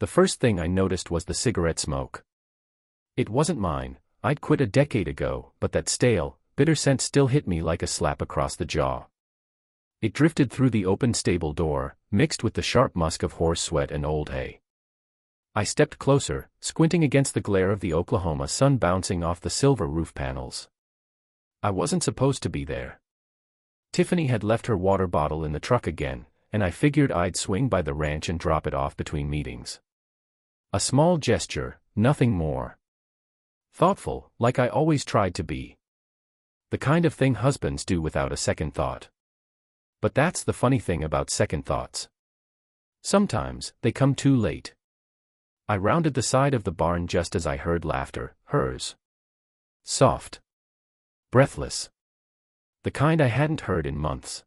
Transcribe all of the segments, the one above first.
The first thing I noticed was the cigarette smoke. It wasn't mine, I'd quit a decade ago, but that stale, bitter scent still hit me like a slap across the jaw. It drifted through the open stable door, mixed with the sharp musk of horse sweat and old hay. I stepped closer, squinting against the glare of the Oklahoma sun bouncing off the silver roof panels. I wasn't supposed to be there. Tiffany had left her water bottle in the truck again, and I figured I'd swing by the ranch and drop it off between meetings. A small gesture, nothing more. Thoughtful, like I always tried to be. The kind of thing husbands do without a second thought. But that's the funny thing about second thoughts. Sometimes, they come too late. I rounded the side of the barn just as I heard laughter, hers. Soft. Breathless. The kind I hadn't heard in months.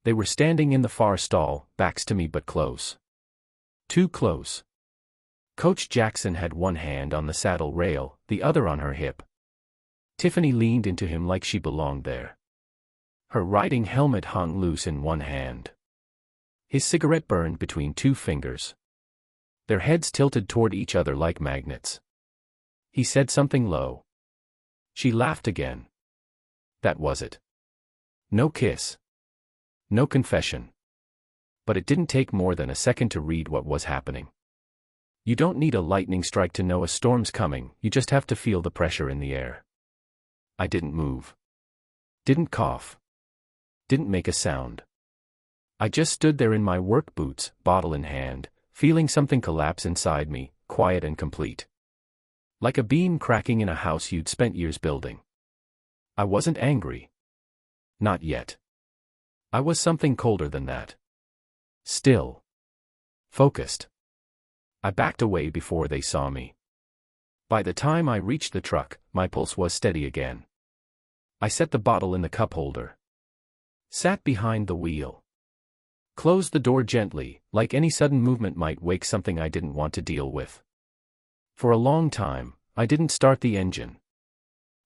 They were standing in the far stall, backs to me but close. Too close. Coach Jackson had one hand on the saddle rail, the other on her hip. Tiffany leaned into him like she belonged there. Her riding helmet hung loose in one hand. His cigarette burned between two fingers. Their heads tilted toward each other like magnets. He said something low. She laughed again. That was it. No kiss. No confession. But it didn't take more than a second to read what was happening. You don't need a lightning strike to know a storm's coming, you just have to feel the pressure in the air. I didn't move. Didn't cough. Didn't make a sound. I just stood there in my work boots, bottle in hand, feeling something collapse inside me, quiet and complete. Like a beam cracking in a house you'd spent years building. I wasn't angry. Not yet. I was something colder than that. Still. Focused. I backed away before they saw me. By the time I reached the truck, my pulse was steady again. I set the bottle in the cup holder. Sat behind the wheel. Closed the door gently, like any sudden movement might wake something I didn't want to deal with. For a long time, I didn't start the engine.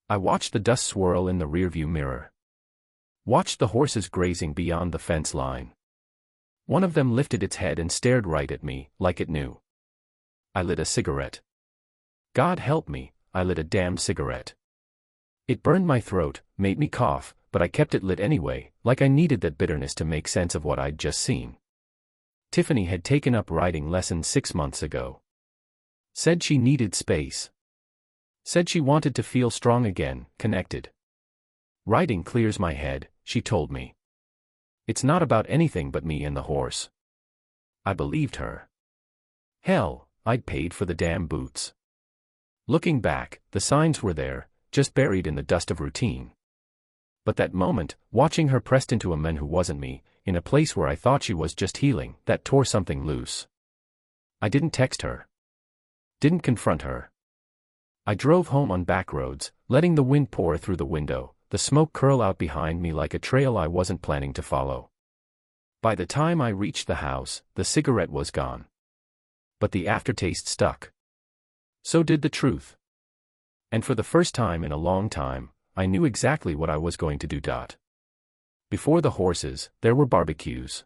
I watched the dust swirl in the rearview mirror. Watched the horses grazing beyond the fence line. One of them lifted its head and stared right at me, like it knew. I lit a cigarette. God help me, I lit a damn cigarette. It burned my throat, made me cough, but I kept it lit anyway, like I needed that bitterness to make sense of what I'd just seen. Tiffany had taken up riding lessons 6 months ago. Said she needed space. Said she wanted to feel strong again, connected. Riding clears my head, she told me. It's not about anything but me and the horse. I believed her. Hell, I'd paid for the damn boots. Looking back, the signs were there, just buried in the dust of routine. But that moment, watching her pressed into a man who wasn't me, in a place where I thought she was just healing, that tore something loose. I didn't text her. Didn't confront her. I drove home on back roads, letting the wind pour through the window, the smoke curl out behind me like a trail I wasn't planning to follow. By the time I reached the house, the cigarette was gone. But the aftertaste stuck. So did the truth. And for the first time in a long time, I knew exactly what I was going to do. Before the horses, there were barbecues.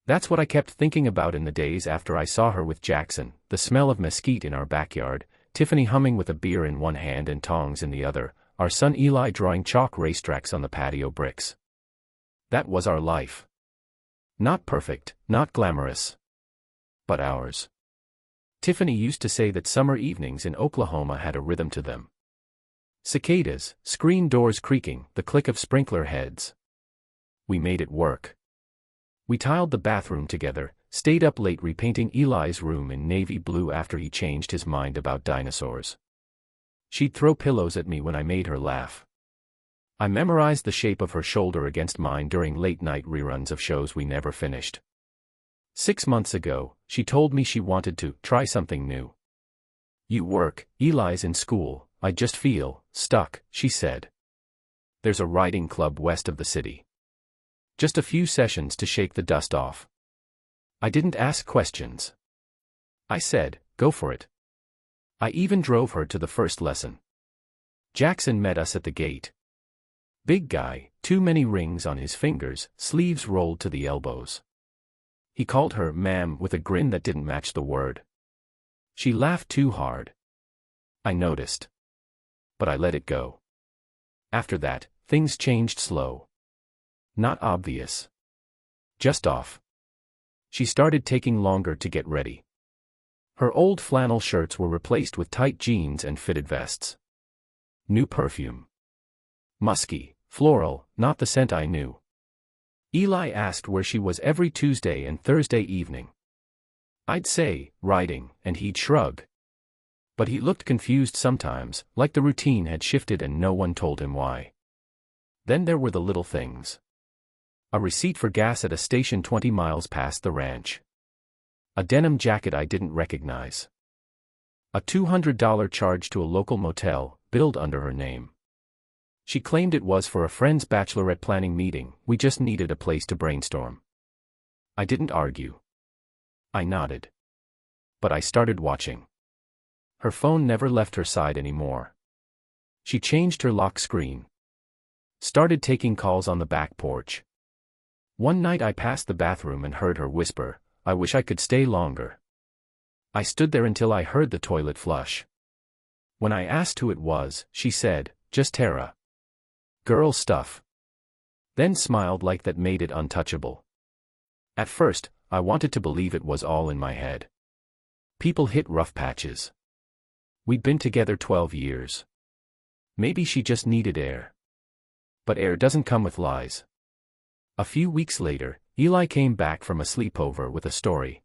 That's what I kept thinking about in the days after I saw her with Jackson, the smell of mesquite in our backyard, Tiffany humming with a beer in one hand and tongs in the other, our son Eli drawing chalk racetracks on the patio bricks. That was our life. Not perfect, not glamorous. But ours. Tiffany used to say that summer evenings in Oklahoma had a rhythm to them. Cicadas, screen doors creaking, the click of sprinkler heads. We made it work. We tiled the bathroom together, stayed up late repainting Eli's room in navy blue after he changed his mind about dinosaurs. She'd throw pillows at me when I made her laugh. I memorized the shape of her shoulder against mine during late-night reruns of shows we never finished. 6 months ago, she told me she wanted to try something new. You work, Eli's in school, I just feel stuck, she said. There's a riding club west of the city. Just a few sessions to shake the dust off. I didn't ask questions. I said, go for it. I even drove her to the first lesson. Jackson met us at the gate. Big guy, too many rings on his fingers, sleeves rolled to the elbows. He called her ma'am with a grin that didn't match the word. She laughed too hard. I noticed. But I let it go. After that, things changed slow. Not obvious. Just off. She started taking longer to get ready. Her old flannel shirts were replaced with tight jeans and fitted vests. New perfume. Musky, floral, not the scent I knew. Eli asked where she was every Tuesday and Thursday evening. I'd say, writing, and he'd shrug. But he looked confused sometimes, like the routine had shifted and no one told him why. Then there were the little things. A receipt for gas at a station 20 miles past the ranch. A denim jacket I didn't recognize. A $200 charge to a local motel, billed under her name. She claimed it was for a friend's bachelorette planning meeting, we just needed a place to brainstorm. I didn't argue. I nodded. But I started watching. Her phone never left her side anymore. She changed her lock screen. Started taking calls on the back porch. One night I passed the bathroom and heard her whisper, "I wish I could stay longer." I stood there until I heard the toilet flush. When I asked who it was, she said, "Just Tara. Girl stuff." Then smiled like that made it untouchable. At first, I wanted to believe it was all in my head. People hit rough patches. We'd been together 12 years. Maybe she just needed air. But air doesn't come with lies. A few weeks later, Eli came back from a sleepover with a story.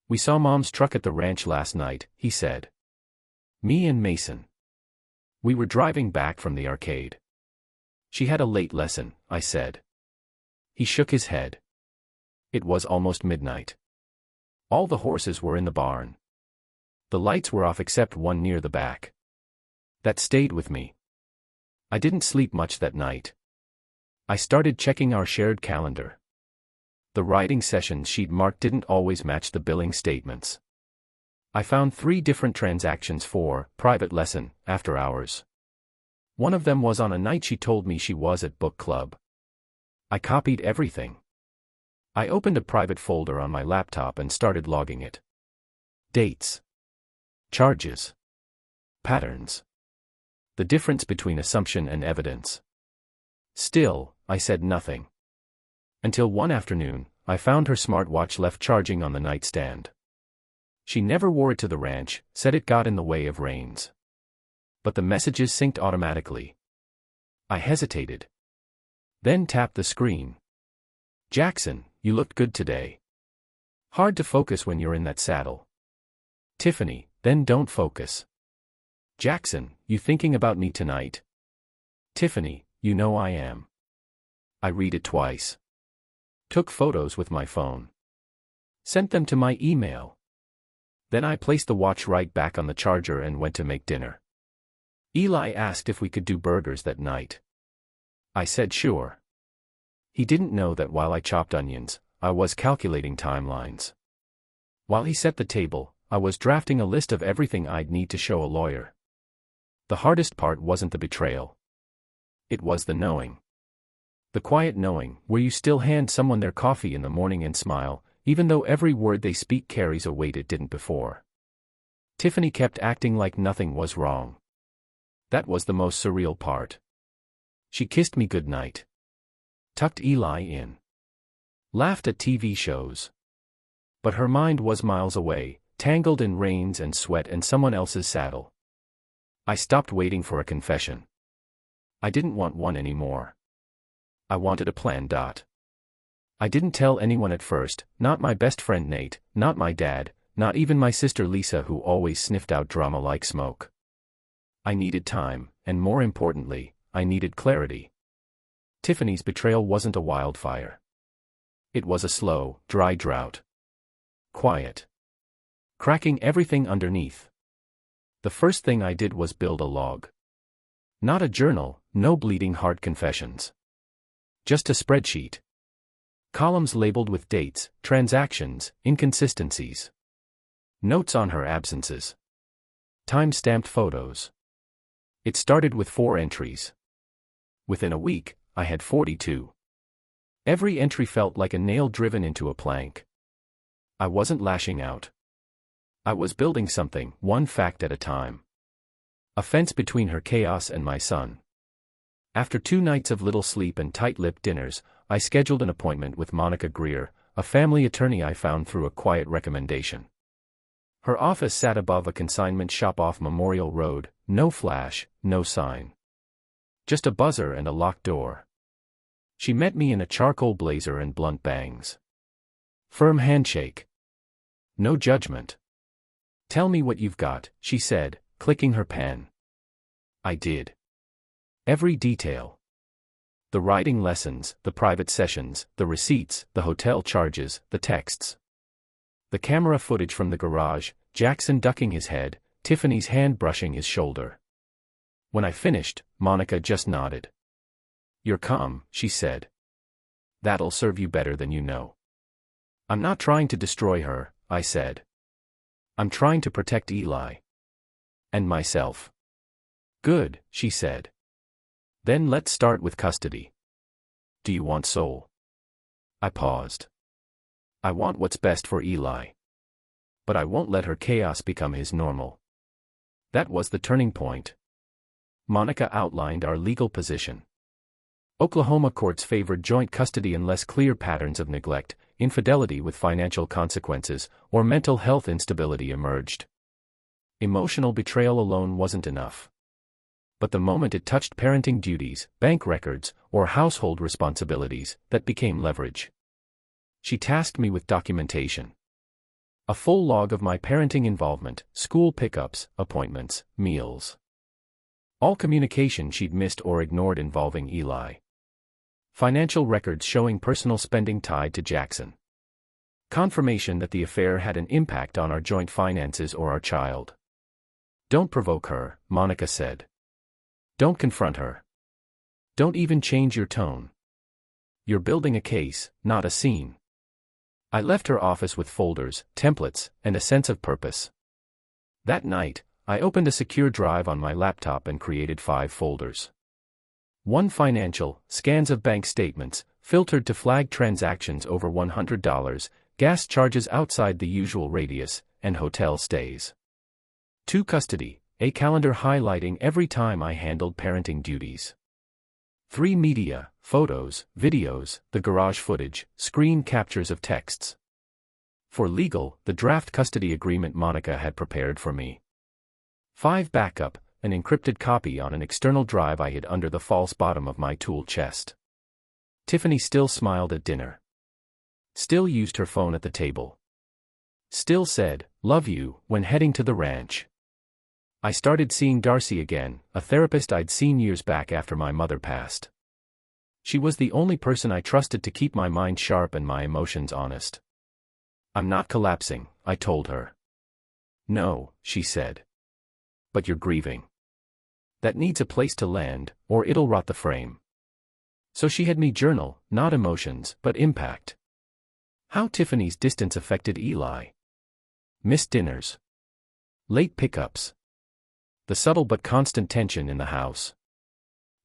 "We saw Mom's truck at the ranch last night," he said. "Me and Mason. We were driving back from the arcade." "She had a late lesson," I said. He shook his head. It was almost midnight. All the horses were in the barn. The lights were off except one near the back. That stayed with me. I didn't sleep much that night. I started checking our shared calendar. The writing sessions she'd marked didn't always match the billing statements. I found 3 different transactions for private lesson, after hours. One of them was on a night she told me she was at book club. I copied everything. I opened a private folder on my laptop and started logging it. Dates. Charges. Patterns. The difference between assumption and evidence. Still, I said nothing. Until one afternoon, I found her smartwatch left charging on the nightstand. She never wore it to the ranch, said it got in the way of rains. But the messages synced automatically. I hesitated. Then tapped the screen. "Jackson, you looked good today. Hard to focus when you're in that saddle." "Tiffany, then don't focus." "Jackson, you thinking about me tonight?" "Tiffany, you know I am." I read it twice. Took photos with my phone. Sent them to my email. Then I placed the watch right back on the charger and went to make dinner. Eli asked if we could do burgers that night. I said sure. He didn't know that while I chopped onions, I was calculating timelines. While he set the table, I was drafting a list of everything I'd need to show a lawyer. The hardest part wasn't the betrayal. It was the knowing. The quiet knowing, where you still hand someone their coffee in the morning and smile, even though every word they speak carries a weight it didn't before. Tiffany kept acting like nothing was wrong. That was the most surreal part. She kissed me goodnight. Tucked Eli in. Laughed at TV shows. But her mind was miles away, tangled in reins and sweat and someone else's saddle. I stopped waiting for a confession. I didn't want one anymore. I wanted a plan. I didn't tell anyone at first, not my best friend Nate, not my dad, not even my sister Lisa, who always sniffed out drama like smoke. I needed time, and more importantly, I needed clarity. Tiffany's betrayal wasn't a wildfire. It was a slow, dry drought. Quiet. Cracking everything underneath. The first thing I did was build a log. Not a journal, no bleeding heart confessions. Just a spreadsheet. Columns labeled with dates, transactions, inconsistencies. Notes on her absences. Time-stamped photos. It started with 4 entries. Within a week, I had 42. Every entry felt like a nail driven into a plank. I wasn't lashing out. I was building something, one fact at a time. A fence between her chaos and my son. After 2 nights of little sleep and tight-lipped dinners, I scheduled an appointment with Monica Greer, a family attorney I found through a quiet recommendation. Her office sat above a consignment shop off Memorial Road, no flash, no sign. Just a buzzer and a locked door. She met me in a charcoal blazer and blunt bangs. Firm handshake. No judgment. "Tell me what you've got," she said, clicking her pen. I did. Every detail. The writing lessons, the private sessions, the receipts, the hotel charges, the texts. The camera footage from the garage, Jackson ducking his head, Tiffany's hand brushing his shoulder. When I finished, Monica just nodded. "You're calm," she said. "That'll serve you better than you know." "I'm not trying to destroy her," I said. "I'm trying to protect Eli. And myself." "Good," she said. "Then let's start with custody. Do you want sole?" I paused. "I want what's best for Eli. But I won't let her chaos become his normal." That was the turning point. Monica outlined our legal position. Oklahoma courts favored joint custody unless clear patterns of neglect, infidelity with financial consequences, or mental health instability emerged. Emotional betrayal alone wasn't enough. But the moment it touched parenting duties, bank records, or household responsibilities, that became leverage. She tasked me with documentation. A full log of my parenting involvement, school pickups, appointments, meals. All communication she'd missed or ignored involving Eli. Financial records showing personal spending tied to Jackson. Confirmation that the affair had an impact on our joint finances or our child. "Don't provoke her," Monica said. "Don't confront her. Don't even change your tone. You're building a case, not a scene." I left her office with folders, templates, and a sense of purpose. That night, I opened a secure drive on my laptop and created 5 folders. 1 financial, scans of bank statements, filtered to flag transactions over $100, gas charges outside the usual radius, and hotel stays. 2 custody, a calendar highlighting every time I handled parenting duties. 3 media, photos, videos, the garage footage, screen captures of texts. 4 legal, the draft custody agreement Monica had prepared for me. 5 backup, an encrypted copy on an external drive I hid under the false bottom of my tool chest. Tiffany still smiled at dinner. Still used her phone at the table. Still said, "Love you," when heading to the ranch. I started seeing Darcy again, a therapist I'd seen years back after my mother passed. She was the only person I trusted to keep my mind sharp and my emotions honest. "I'm not collapsing," I told her. "No," she said. "But you're grieving. That needs a place to land, or it'll rot the frame." So she had me journal, not emotions, but impact. How Tiffany's distance affected Eli. Missed dinners. Late pickups. The subtle but constant tension in the house.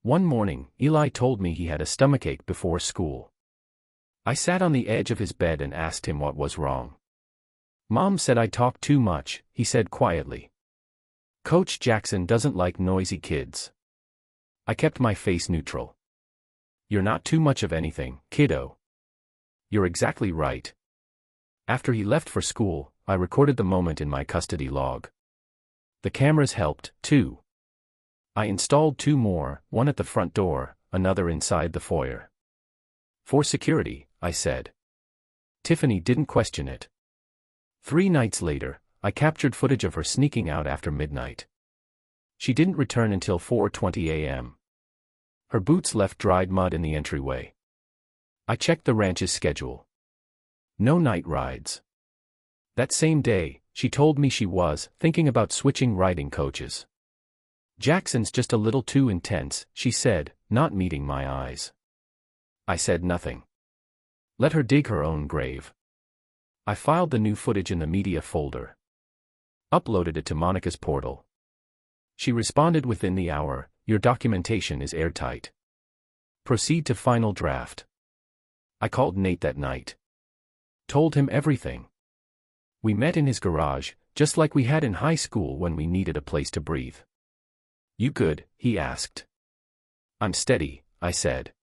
One morning, Eli told me he had a stomachache before school. I sat on the edge of his bed and asked him what was wrong. "Mom said I talk too much," he said quietly. "Coach Jackson doesn't like noisy kids." I kept my face neutral. "You're not too much of anything, kiddo." "You're exactly right." After he left for school, I recorded the moment in my custody log. The cameras helped, too. I installed 2 more, one at the front door, another inside the foyer. "For security," I said. Tiffany didn't question it. 3 nights later, I captured footage of her sneaking out after midnight. She didn't return until 4:20 a.m. Her boots left dried mud in the entryway. I checked the ranch's schedule. No night rides. That same day, she told me she was thinking about switching riding coaches. "Jackson's just a little too intense," she said, not meeting my eyes. I said nothing. Let her dig her own grave. I filed the new footage in the media folder. Uploaded it to Monica's portal. She responded within the hour, "Your documentation is airtight. Proceed to final draft." I called Nate that night. Told him everything. We met in his garage, just like we had in high school when we needed a place to breathe. "You good?" he asked. "I'm steady," I said.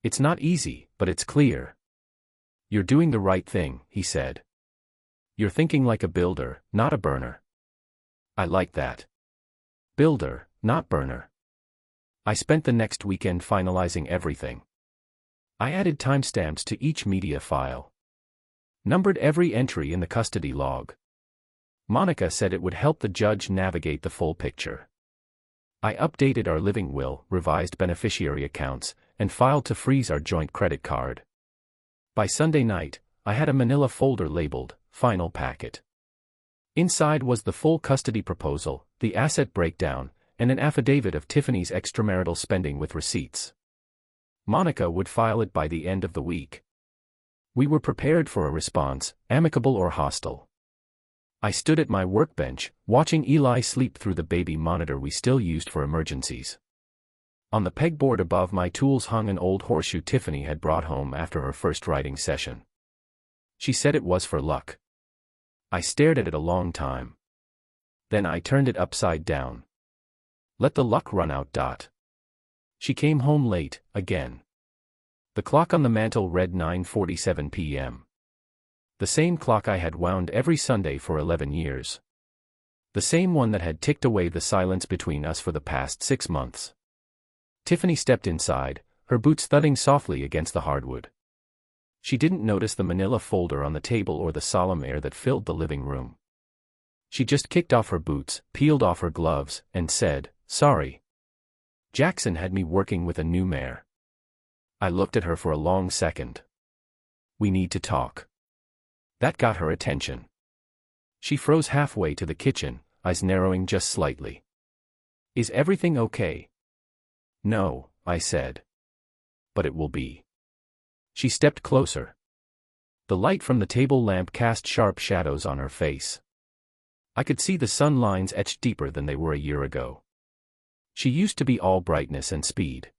"It's not easy, but it's clear." "You're doing the right thing," he said. "You're thinking like a builder, not a burner." I like that. Builder, not burner. I spent the next weekend finalizing everything. I added timestamps to each media file. Numbered every entry in the custody log. Monica said it would help the judge navigate the full picture. I updated our living will, revised beneficiary accounts, and filed to freeze our joint credit card. By Sunday night, I had a manila folder labeled, "Final Packet." Inside was the full custody proposal, the asset breakdown, and an affidavit of Tiffany's extramarital spending with receipts. Monica would file it by the end of the week. We were prepared for a response, amicable or hostile. I stood at my workbench, watching Eli sleep through the baby monitor we still used for emergencies. On the pegboard above my tools hung an old horseshoe Tiffany had brought home after her first writing session. She said it was for luck. I stared at it a long time. Then I turned it upside down. Let the luck run out. She came home late, again. The clock on the mantel read 9:47 p.m. The same clock I had wound every Sunday for 11 years. The same one that had ticked away the silence between us for the past 6 months. Tiffany stepped inside, her boots thudding softly against the hardwood. She didn't notice the manila folder on the table or the solemn air that filled the living room. She just kicked off her boots, peeled off her gloves, and said, "Sorry. Jackson had me working with a new mare." I looked at her for a long second. "We need to talk." That got her attention. She froze halfway to the kitchen, eyes narrowing just slightly. "Is everything okay?" "No," I said. "But it will be." She stepped closer. The light from the table lamp cast sharp shadows on her face. I could see the sun lines etched deeper than they were a year ago. She used to be all brightness and speed.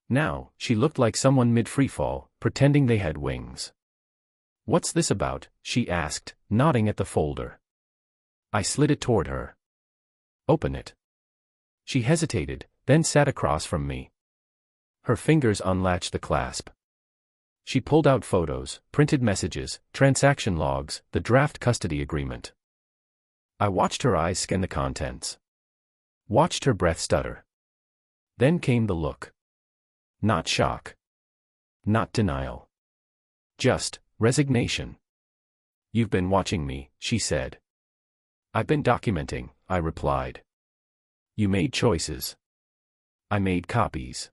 Now, she looked like someone mid-freefall, pretending they had wings. "What's this about?" she asked, nodding at the folder. I slid it toward her. "Open it." She hesitated, then sat across from me. Her fingers unlatched the clasp. She pulled out photos, printed messages, transaction logs, the draft custody agreement. I watched her eyes scan the contents. Watched her breath stutter. Then came the look. Not shock. Not denial. Just resignation. "You've been watching me," she said. "I've been documenting," I replied. "You made choices. I made copies."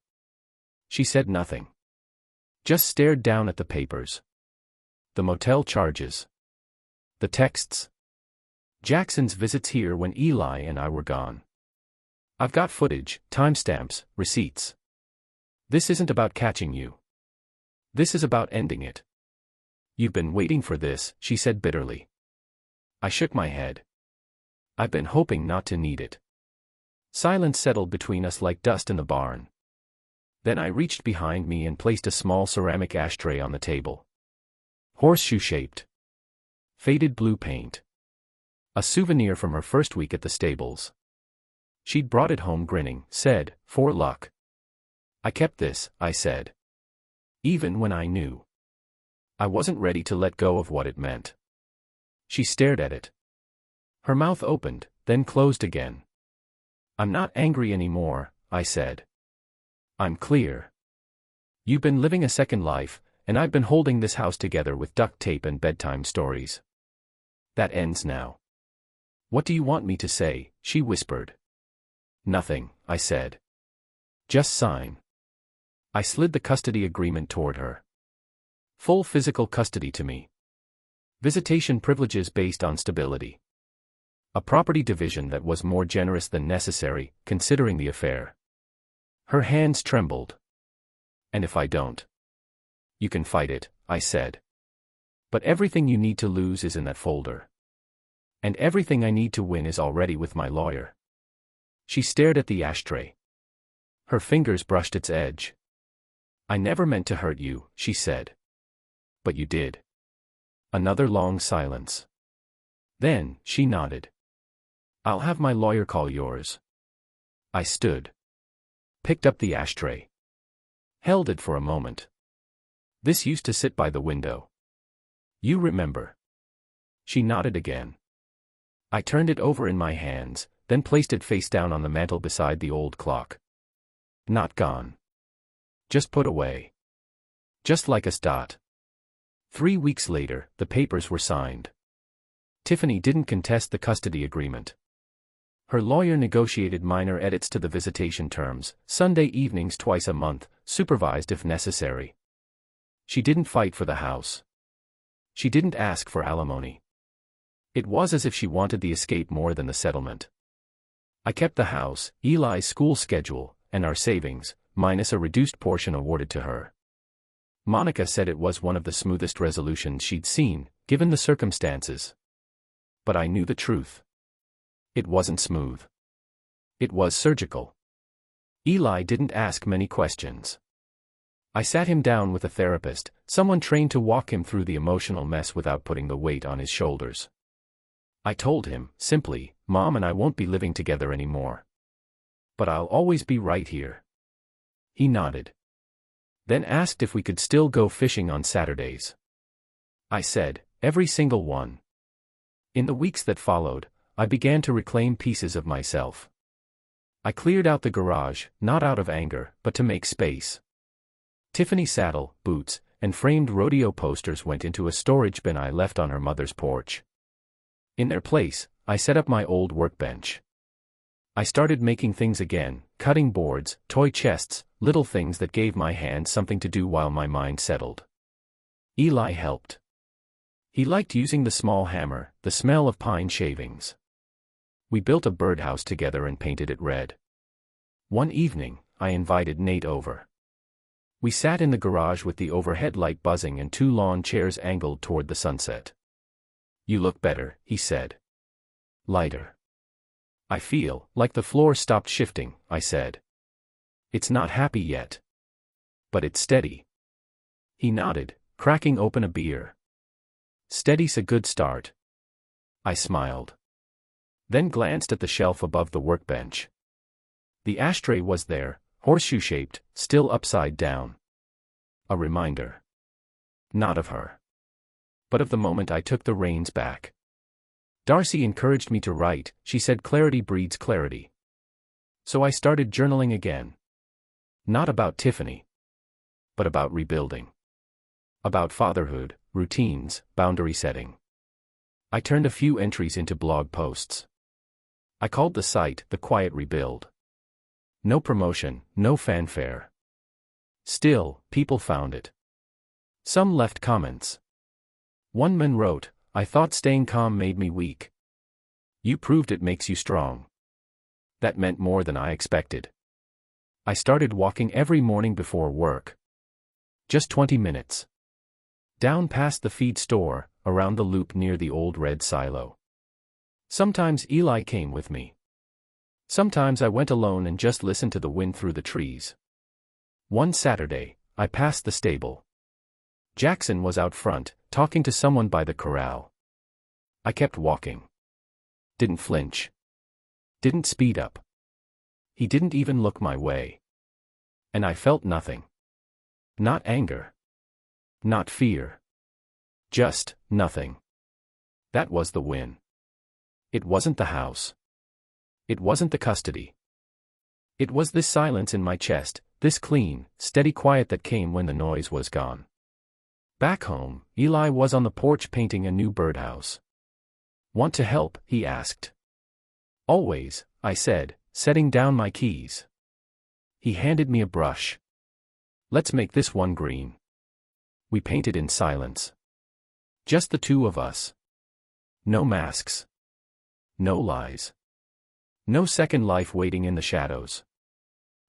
She said nothing. Just stared down at the papers. The motel charges. The texts. Jackson's visits here when Eli and I were gone. I've got footage, timestamps, receipts. This isn't about catching you. This is about ending it. "You've been waiting for this," she said bitterly. I shook my head. "I've been hoping not to need it." Silence settled between us like dust in the barn. Then I reached behind me and placed a small ceramic ashtray on the table. Horseshoe-shaped. Faded blue paint. A souvenir from her first week at the stables. She'd brought it home grinning, said, "For luck." "I kept this," I said. Even when I knew. I wasn't ready to let go of what it meant. She stared at it. Her mouth opened, then closed again. "I'm not angry anymore," I said. "I'm clear. You've been living a second life, and I've been holding this house together with duct tape and bedtime stories. That ends now." "What do you want me to say?" she whispered. "Nothing," I said. "Just sign." I slid the custody agreement toward her. Full physical custody to me. Visitation privileges based on stability. A property division that was more generous than necessary, considering the affair. Her hands trembled. "And if I don't?" "You can fight it," I said. "But everything you need to lose is in that folder. And everything I need to win is already with my lawyer." She stared at the ashtray. Her fingers brushed its edge. "I never meant to hurt you," she said. "But you did." Another long silence. Then, she nodded. I'll have my lawyer call yours. I stood. Picked up the ashtray. Held it for a moment. This used to sit by the window. You remember? She nodded again. I turned it over in my hands, then placed it face down on the mantel beside the old clock. Not gone. Just put away. Just like us. 3 weeks later, the papers were signed. Tiffany didn't contest the custody agreement. Her lawyer negotiated minor edits to the visitation terms, Sunday evenings twice a month, supervised if necessary. She didn't fight for the house. She didn't ask for alimony. It was as if she wanted the escape more than the settlement. I kept the house, Eli's school schedule, and our savings, minus a reduced portion awarded to her. Monica said it was one of the smoothest resolutions she'd seen, given the circumstances. But I knew the truth. It wasn't smooth. It was surgical. Eli didn't ask many questions. I sat him down with a therapist, someone trained to walk him through the emotional mess without putting the weight on his shoulders. I told him, simply, Mom and I won't be living together anymore. But I'll always be right here. He nodded. Then asked if we could still go fishing on Saturdays. I said, every single one. In the weeks that followed, I began to reclaim pieces of myself. I cleared out the garage, not out of anger, but to make space. Tiffany saddle, boots, and framed rodeo posters went into a storage bin I left on her mother's porch. In their place, I set up my old workbench. I started making things again, cutting boards, toy chests, little things that gave my hands something to do while my mind settled. Eli helped. He liked using the small hammer, the smell of pine shavings. We built a birdhouse together and painted it red. One evening, I invited Nate over. We sat in the garage with the overhead light buzzing and 2 lawn chairs angled toward the sunset. You look better, he said. Lighter. I feel like the floor stopped shifting, I said. It's not happy yet. But it's steady. He nodded, cracking open a beer. Steady's a good start. I smiled. Then glanced at the shelf above the workbench. The ashtray was there, horseshoe-shaped, still upside down. A reminder. Not of her. But of the moment I took the reins back. Darcy encouraged me to write, she said clarity breeds clarity. So I started journaling again. Not about Tiffany. But about rebuilding. About fatherhood, routines, boundary setting. I turned a few entries into blog posts. I called the site The Quiet Rebuild. No promotion, no fanfare. Still, people found it. Some left comments. One man wrote, I thought staying calm made me weak. You proved it makes you strong. That meant more than I expected. I started walking every morning before work. Just 20 minutes. Down past the feed store, around the loop near the old red silo. Sometimes Eli came with me. Sometimes I went alone and just listened to the wind through the trees. One Saturday, I passed the stable. Jackson was out front, talking to someone by the corral. I kept walking. Didn't flinch. Didn't speed up. He didn't even look my way. And I felt nothing. Not anger. Not fear. Just nothing. That was the win. It wasn't the house. It wasn't the custody. It was this silence in my chest, this clean, steady quiet that came when the noise was gone. Back home, Eli was on the porch painting a new birdhouse. Want to help? He asked. Always, I said, setting down my keys. He handed me a brush. Let's make this one green. We painted in silence. Just the two of us. No masks. No lies. No second life waiting in the shadows.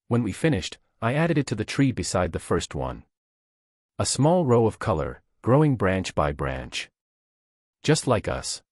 When we finished, I added it to the tree beside the first one. A small row of color, growing branch by branch. Just like us.